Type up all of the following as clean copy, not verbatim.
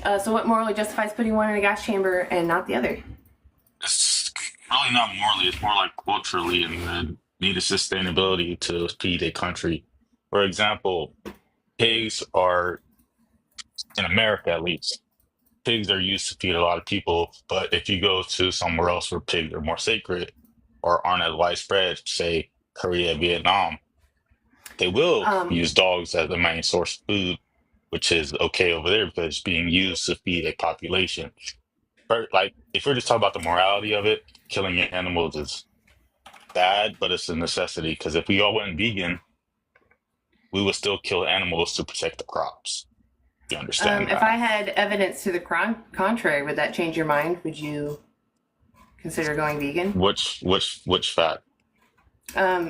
So what morally justifies putting one in a gas chamber and not the other? It's really not morally, it's more like culturally and the need of sustainability to feed a country. For example, pigs are, in America at least, pigs are used to feed a lot of people. But if you go to somewhere else where pigs are more sacred or aren't as widespread, say Korea, Vietnam, they will Um, use dogs as the main source of food, which is okay over there because it's being used to feed a population. But like, if we're just talking about the morality of it, killing animals is bad, but it's a necessity because if we all went vegan, we would still kill animals to protect the crops. You understand if I that? had evidence to the contrary, would that change your mind? Would you consider going vegan? Which fact?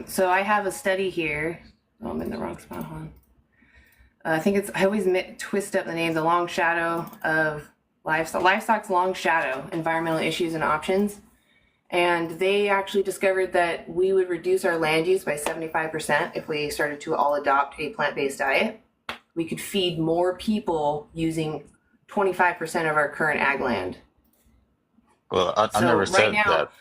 So I have a study here. Oh, I'm in the wrong spot. Hold on. I think it's, I always twist up the name, the long shadow of livestock, livestock's long shadow, environmental issues and options. And they actually discovered that we would reduce our land use by 75% if we started to all adopt a plant-based diet. We could feed more people using 25% of our current ag land. Well, I So never right said now, that.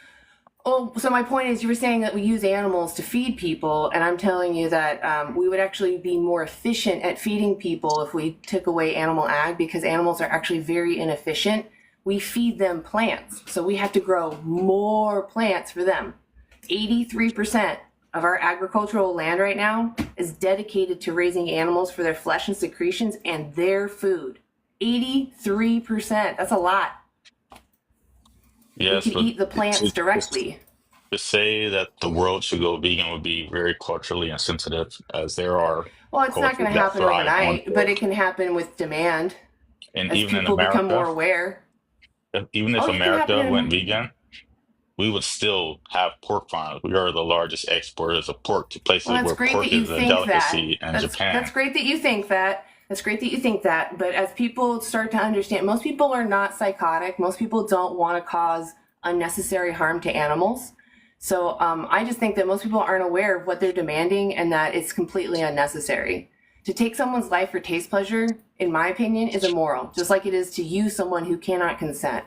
oh, so my point is, you were saying that we use animals to feed people, and I'm telling you that we would actually be more efficient at feeding people if we took away animal ag, because animals are actually very inefficient. We feed them plants, so we have to grow more plants for them. 83% of our agricultural land right now is dedicated to raising animals for their flesh and secretions and their food. 83%. That's a lot. We Yes, could but eat the plants directly. to say that the world should go vegan would be very culturally insensitive, as there are Well, it's not going cultures to that happen thrive on overnight, but pork. it can happen with demand And as even in people become more America, aware. even Oh, if it can happen America went in. vegan, we would still have pork farms. We are the largest exporters of pork to Well, places that's where great that pork you is a think that. delicacy in That's Japan. great that you think that. That's great that you think that. But as people start to understand, most people are not psychotic. Most people don't want to cause unnecessary harm to animals. So I just think that most people aren't aware of what they're demanding and that it's completely unnecessary. To take someone's life for taste pleasure, in my opinion, is immoral, just like it is to use someone who cannot consent.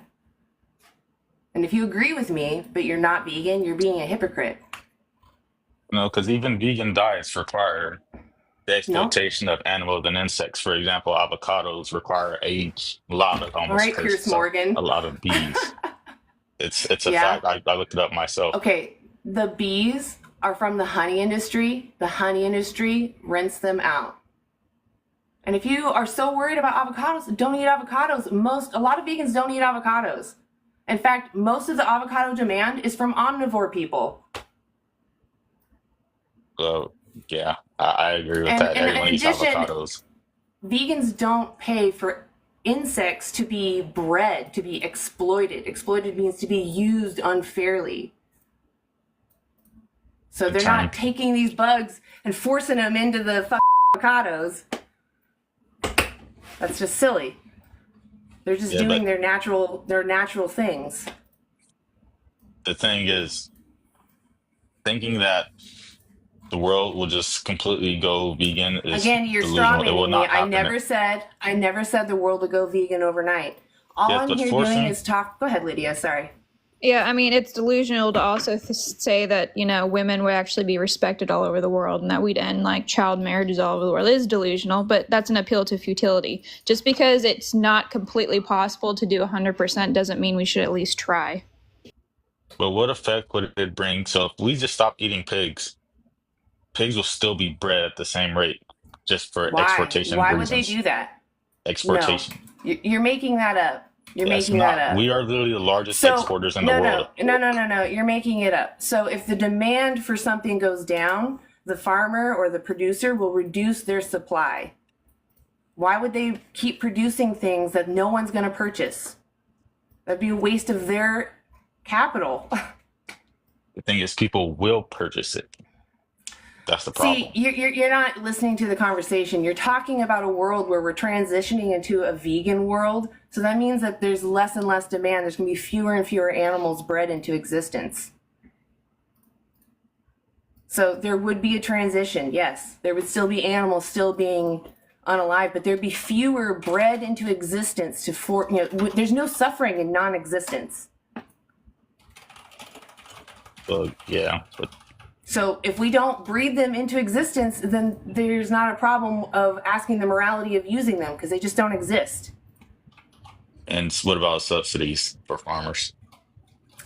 And if you agree with me, but you're not vegan, you're being a hypocrite. Because even vegan diets require the No? exploitation of animals and insects. For example, avocados require a lot of All right, Pierce a Morgan. lot of bees. It's a Yeah? fact. I looked it up myself. Okay, the bees are from the honey industry. The honey industry rents them out. And if you are so worried about avocados, don't eat avocados. A lot of vegans don't eat avocados. In fact, most of the avocado demand is from omnivore people. So yeah, I agree with And that. in Everyone eats addition, avocados. vegans don't pay for insects to be bred, to be exploited. Exploited means to be used unfairly. So And they're turning not taking these bugs and forcing them into the avocados. That's just silly. They're just yeah, but doing their natural things. the thing is, thinking that the world will just completely go vegan is Again, you're straw delusional. It will manning me. not happen. I never said the world would go vegan overnight. All Yes, I'm but here doing forcing. is talk. Go ahead, Lydia. Sorry. Yeah, I mean, it's delusional to also say that, women would actually be respected all over the world and that we'd end like child marriages all over the world. It is delusional, but that's an appeal to futility. Just because it's not completely possible to do 100% doesn't mean we should at least try. But what effect would it bring? So if we just stop eating pigs, pigs will still be bred at the same rate, just for Why? exportation Why would they reasons. do that? No, Exportation. you're making that up. You're Yes, making that not. up. We are literally the largest So exporters in the no, world no, of no, no, pork. no, no. You're making it up. So if the demand for something goes down, the farmer or the producer will reduce their supply. Why would they keep producing things that no one's going to purchase? That'd be a waste of their capital. The thing is, people will purchase it. That's the See, problem. you're not listening to the conversation. You're talking about a world where we're transitioning into a vegan world. So that means that there's less and less demand. There's going to be fewer and fewer animals bred into existence. So there would be a transition, yes. There would still be animals still being unalive, but there'd be fewer bred into existence there's no suffering in non-existence. Well, yeah, but So if we don't breed them into existence, then there's not a problem of asking the morality of using them because they just don't exist. and what about subsidies for farmers?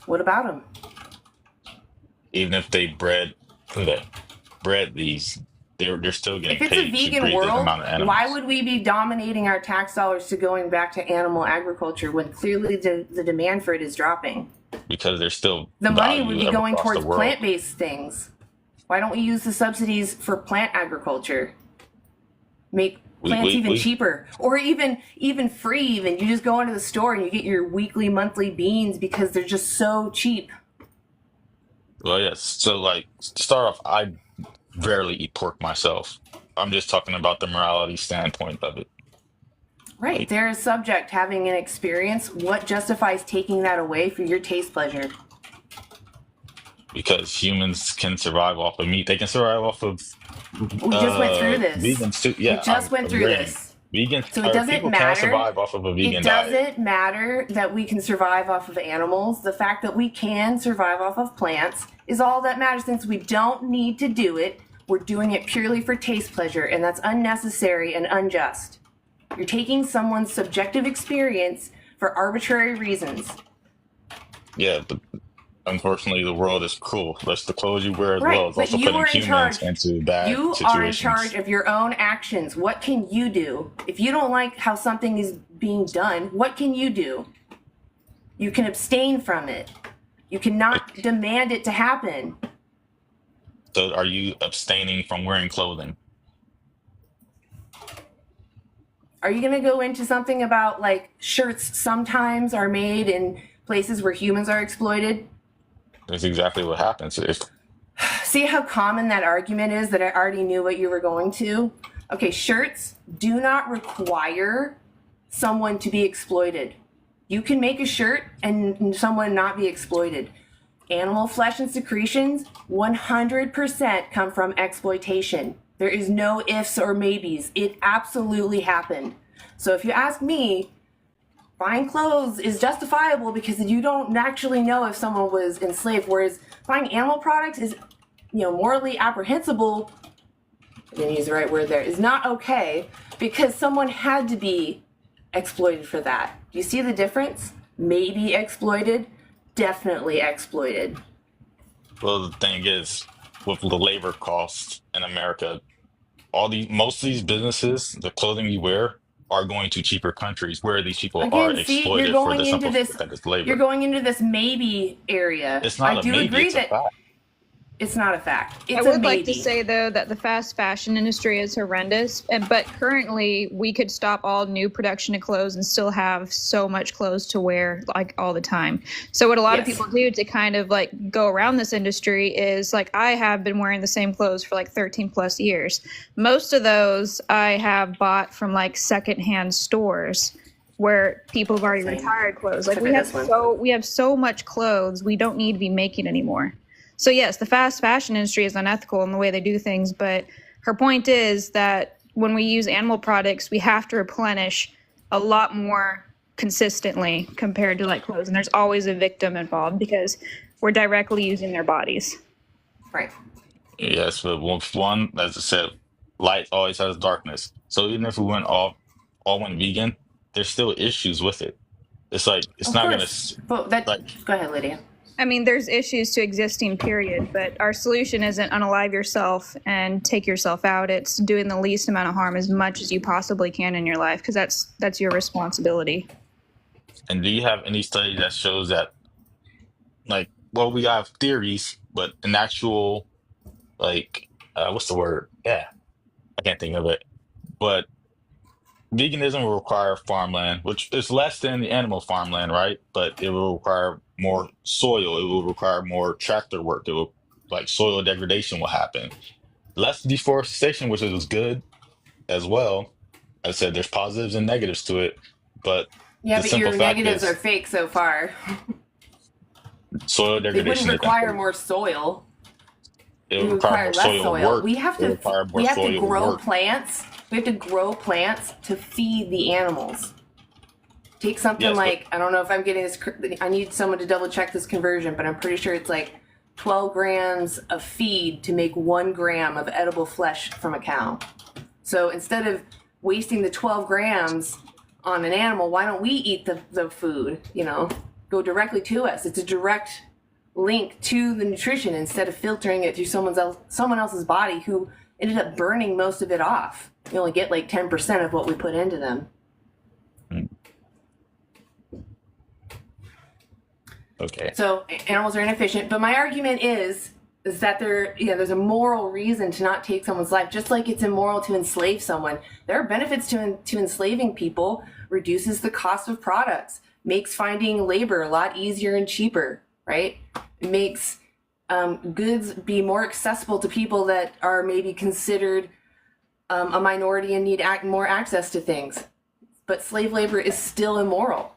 What about them? Even if they bred these, they're still getting If it's a paid to vegan breed this world, amount of why animals would we be dominating our tax dollars to going back to animal agriculture when clearly the demand for it is dropping? because there's still The money would value be going across the towards world. plant-based things. Why don't we use the subsidies for plant agriculture? Make plants even cheaper, or even free. Even you just go into the store and you get your weekly, monthly beans because they're just so cheap. Well, yes. So, like, to start off, I rarely eat pork myself. I'm just talking about the morality standpoint of it. Right, Like, they're a subject having an experience. What justifies taking that away for your taste pleasure? because humans can survive off of meat. They can survive off of We just went through this. vegans too. We Yeah, just I'm went through agreeing. this. Vegans So it or doesn't people can matter. survive off of a It vegan diet. doesn't matter that we can survive off of animals. The fact that we can survive off of plants is all that matters. Since we don't need to do it, we're doing it purely for taste pleasure, and that's unnecessary and unjust. You're taking someone's subjective experience for arbitrary reasons. Yeah, but unfortunately, the world is cruel. That's the clothes you wear as Right, well. It's but also you putting are in humans charge. into bad You are in situations. charge of your own actions. What can you do? If you don't like how something is being done, what can you do? You can abstain from it. You cannot demand it to happen. So, are you abstaining from wearing clothing? Are you going to go into something about like shirts sometimes are made in places where humans are exploited? That's exactly what happens. If See how common that argument is that I already knew what you were going to? Okay, shirts do not require someone to be exploited. You can make a shirt and someone not be exploited. Animal flesh and secretions 100% come from exploitation. There is no ifs or maybes. It absolutely happened. So if you ask me, buying clothes is justifiable because you don't actually know if someone was enslaved, whereas buying animal products is, morally apprehensible. I didn't use the right word there. Is not okay because someone had to be exploited for that. Do you see the difference? Maybe exploited, definitely exploited. well, the thing is, with the labor costs in America, most of these businesses, the clothing you wear, are going to cheaper countries where these people are Again, see, exploited for the simple fact that it's you're labor. going into this maybe area. It's not I a do maybe; agree it's a that fact. it's not a fact. I It's a would like to maybe. say though that the fast fashion industry is horrendous, but currently we could stop all new production of clothes and still have so much clothes to wear like all the time. So what a lot of Yes. people do to kind of like go around this industry is like I have been wearing the same clothes for like 13 plus years. Most of those I have bought from like secondhand stores where people have already Same. retired clothes. Like Except for this one. we have so much clothes we don't need to be making anymore. So yes, the fast fashion industry is unethical in the way they do things, but her point is that when we use animal products, we have to replenish a lot more consistently compared to like clothes, and there's always a victim involved because we're directly using their bodies. Right. Yes, but one, as I said, light always has darkness. So even if we all went vegan, there's still issues with it. It's like it's Of not gonna course. But that. like Go ahead, Lydia. I mean, there's issues to existing, period, but our solution isn't unalive yourself and take yourself out. It's doing the least amount of harm as much as you possibly can in your life because that's your responsibility. And do you have any study that shows that, like, well, we have theories, but an actual, like, what's the word? Yeah, I can't think of it. But veganism will require farmland, which is less than the animal farmland, right? But it will require more soil. It will require more tractor work. It will, like, soil degradation will happen. Less deforestation, which is good as well. As I said, there's positives and negatives to it, but Yeah, the but simple your fact negatives are is fake so far. soil They wouldn't degradation is require important. more soil. It It will would require require more less soil soil. work. We have It will to require more we have to soil grow work. plants We have to grow plants to feed the animals. Take something Yes, but like, I don't know if I'm getting this, I need someone to double check this conversion, but I'm pretty sure it's like 12 grams of feed to make 1 gram of edible flesh from a cow. So instead of wasting the 12 grams on an animal, why don't we eat the food, go directly to us? It's a direct link to the nutrition instead of filtering it through someone else's body who ended up burning most of it off. You only get like 10% of what we put into them. okay. So animals are inefficient, but my argument is that there's a moral reason to not take someone's life, just like it's immoral to enslave someone. There are benefits to enslaving people. Reduces the cost of products, makes finding labor a lot easier and cheaper, right? It makes goods be more accessible to people that are maybe considered a minority and need more access to things. But slave labor is still immoral.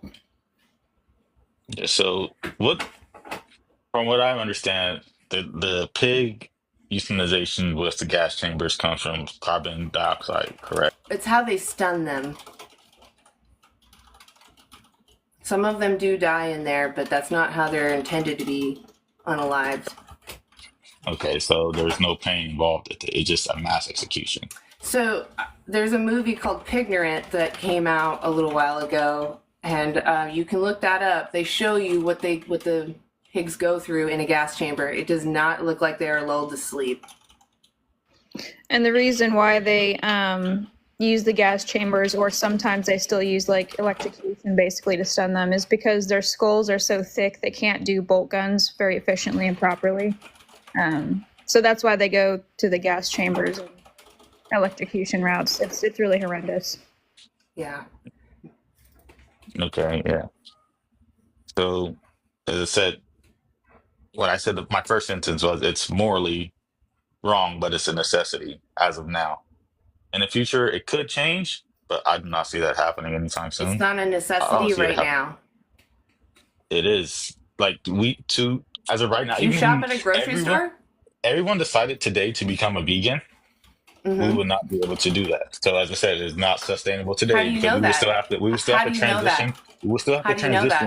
So from what I understand, the pig euthanization with the gas chambers comes from carbon dioxide, correct? It's how they stun them. Some of them do die in there, but that's not how they're intended to be unalived. Okay, so there's no pain involved. It's just a mass execution. So there's a movie called Pignorant that came out a little while ago, and you can look that up. They show you what the pigs go through in a gas chamber. It does not look like they are lulled to sleep. And the reason why they use the gas chambers, or sometimes they still use like electrocution basically to stun them, is because their skulls are so thick they can't do bolt guns very efficiently and properly. So that's why they go to the gas chambers and electrocution routes. It's really horrendous. Yeah. Okay, yeah. So, as I said, what I said, my first sentence was it's morally wrong, but it's a necessity as of now. In the future, it could change, but I do not see that happening anytime soon. It's not a I don't necessity see it right now. It is like as of right now. Do you even shop at a grocery everyone, store? everyone decided today to become a vegan. We would not be able to do that. So as I said, it's not sustainable today How do you because know we would that? still have to. We would still How have do to you know that? transition. We would still have How to do you know that?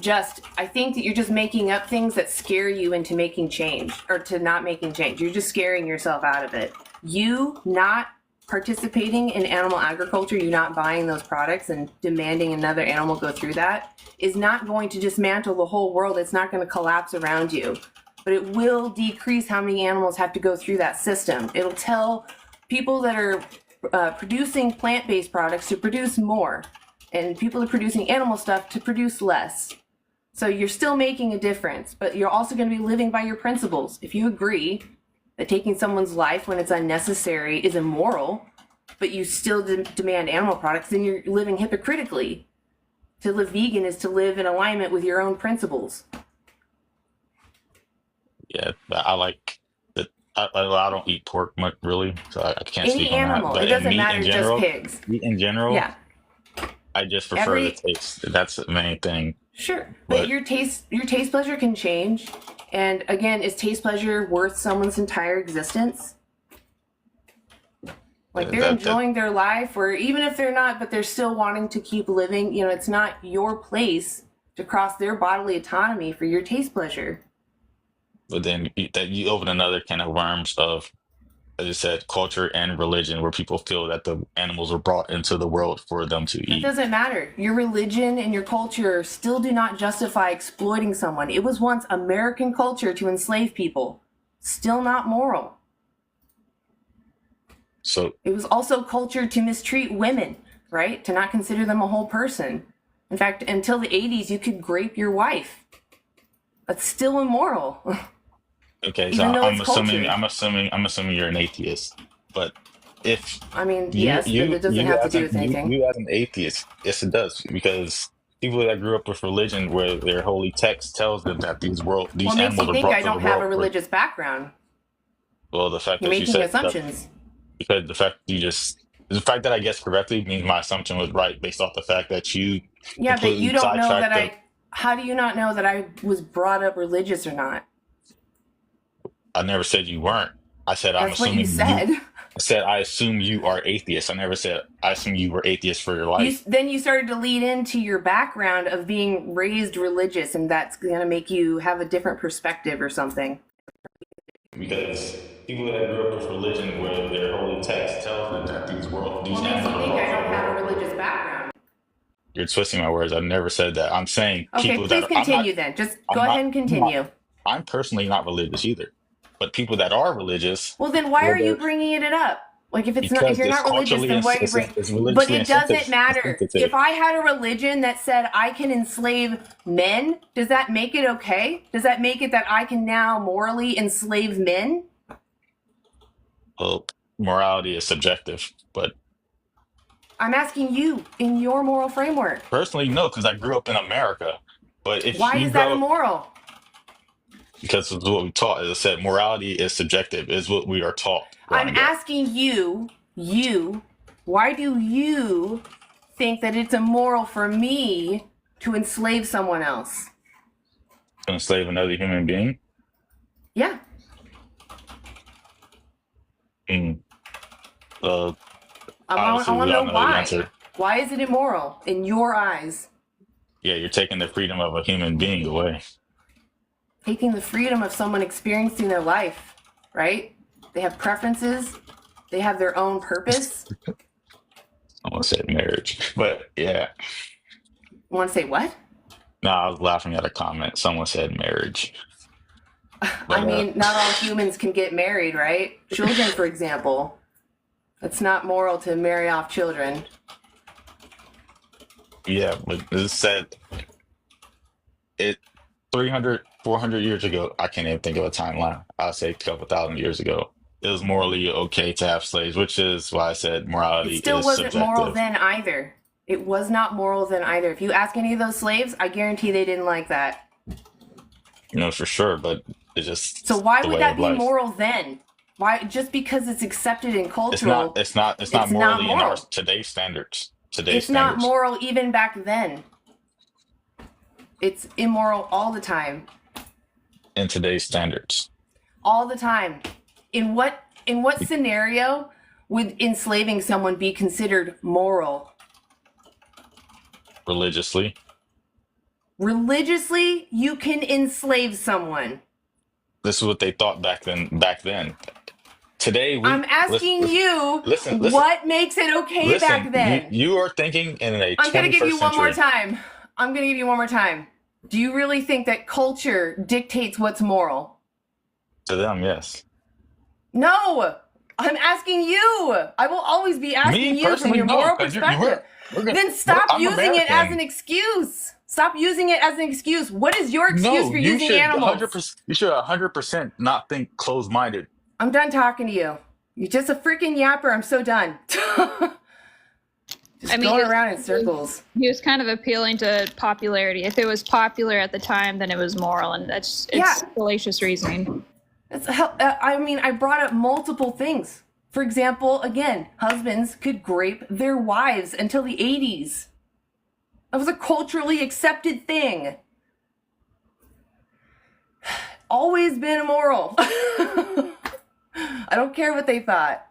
transition. I think that you're just making up things that scare you into making change or to not making change. You're just scaring yourself out of it. You not participating in animal agriculture, you not buying those products and demanding another animal go through that is not going to dismantle the whole world. It's not going to collapse around you, but it will decrease how many animals have to go through that system. It'll tell people that are producing plant-based products to produce more, and people that are producing animal stuff to produce less. So you're still making a difference, but you're also going to be living by your principles. If you agree that taking someone's life when it's unnecessary is immoral, but you still demand animal products, then you're living hypocritically. To live vegan is to live in alignment with your own principles. Yeah, but I like that. I don't eat pork much, really, so I can't Any speak on that. animal, But it doesn't meat matter, in just general, pigs. meat in general, Yeah, I just prefer the taste. That's the main thing. sure. But But your taste pleasure can change. And again, is taste pleasure worth someone's entire existence? Like they're enjoying their life, or even if they're not, but they're still wanting to keep living. It's not your place to cross their bodily autonomy for your taste pleasure. but then you open another can of worms of, as I said, culture and religion, where people feel that the animals are brought into the world for them to It eat. doesn't matter. Your religion and your culture still do not justify exploiting someone. It was once American culture to enslave people. Still not moral. So It was also culture to mistreat women, right? To not consider them a whole person. In fact, until the 80s, you could grape your wife. That's still immoral. okay, so Even though I'm it's assuming culture. I'm assuming you're an atheist, but if I mean, yes, but it doesn't have to do with anything. you as an atheist, yes, it does, because people that grew up with religion, where their holy text tells them that these What makes animals you are think brought I to the don't have world a religious background? well, the fact You're that you making said assumptions. because the fact that I guessed correctly means my assumption was right based off the fact that you Yeah, but you completely don't know that sidetracked how do you not know that I was brought up religious or not? I never said you weren't. I said I'm That's what you assuming said. I said I assume you are atheist. I never said I assume you were atheist for your life. Then you started to lead into your background of being raised religious, and that's going to make you have a different perspective or something. Because people that grew up with religion where their holy text tells them that these What makes you animals think are I also don't have a moral. religious background? You're twisting my words. I never said that. I'm saying Okay, people please that are, continue then. Just go I'm ahead not, and I'm not, continue. I'm personally not religious either. But people that are religious, Well, then why are you whether bringing it up? Like if because you're it's not religious, culturally then and why are you bring? it's But religiously it doesn't matter. insensitive. If I had a religion that said I can enslave men, does that make it okay? Does that make it that I can now morally enslave men? Well, morality is subjective, but I'm asking you in your moral framework. personally, no, because I grew up in America. But if Why you is that grow up, immoral? because it's what we taught, as I said, morality is subjective, is what we are taught I'm growing up. asking you, why do you think that it's immoral for me to enslave someone else? To enslave another human being? Yeah. Mm, uh, I obviously, want we to all know know the why. answer. Why is it immoral in your eyes? Yeah, you're taking the freedom of a human being away. Taking the freedom of someone experiencing their life, right? They have preferences. They have their own purpose. Someone said marriage, but yeah. Want to say what? No, I was laughing at a comment. Someone said marriage, I but mean, not all humans can get married, right? Children, for example. It's not moral to marry off children. yeah, but it said it 300, 400 years ago. I can't even think of a timeline. I'll say a couple thousand years ago. It was morally okay to have slaves, which is why I said It morality still is wasn't moral subjective. then either. It was not moral then either. If you ask any of those slaves, I guarantee they didn't like that. You know, for sure, but it's So just why the would way that of be life. moral then? Why just because it's accepted in It's not. cultural, It's not. It's not it's not morally in our moral. today's standards. Today's It's not standards. moral even back then. It's immoral all the time. In today's standards, All the time. In what scenario would enslaving someone be considered moral? religiously. Religiously, you can enslave someone. This is what they thought back then. Back then. Today I'm we asking you, listen. what makes it okay back Listen. You then? you are thinking in a I'm going to give 21st you one more century. time. I'm going to give you one more time. Do you really think that culture dictates what's moral? To them, yes. No. I'm asking you. I will always be asking Me you from personally, your no, moral because perspective. Then I'm using it as an American. excuse. Stop using it as an excuse. What is your excuse No, for you using should animals? 100%. You should 100% not think closed-minded. I'm done talking to you. You're just a freaking yapper. I'm so done. Just going around in circles. He was kind of appealing to popularity. If it was popular at the time, then it was moral, and it's fallacious reasoning. I mean, I brought up multiple things. For example, again, husbands could grape their wives until the 80s. That was a culturally accepted thing. Always been immoral. I don't care what they thought.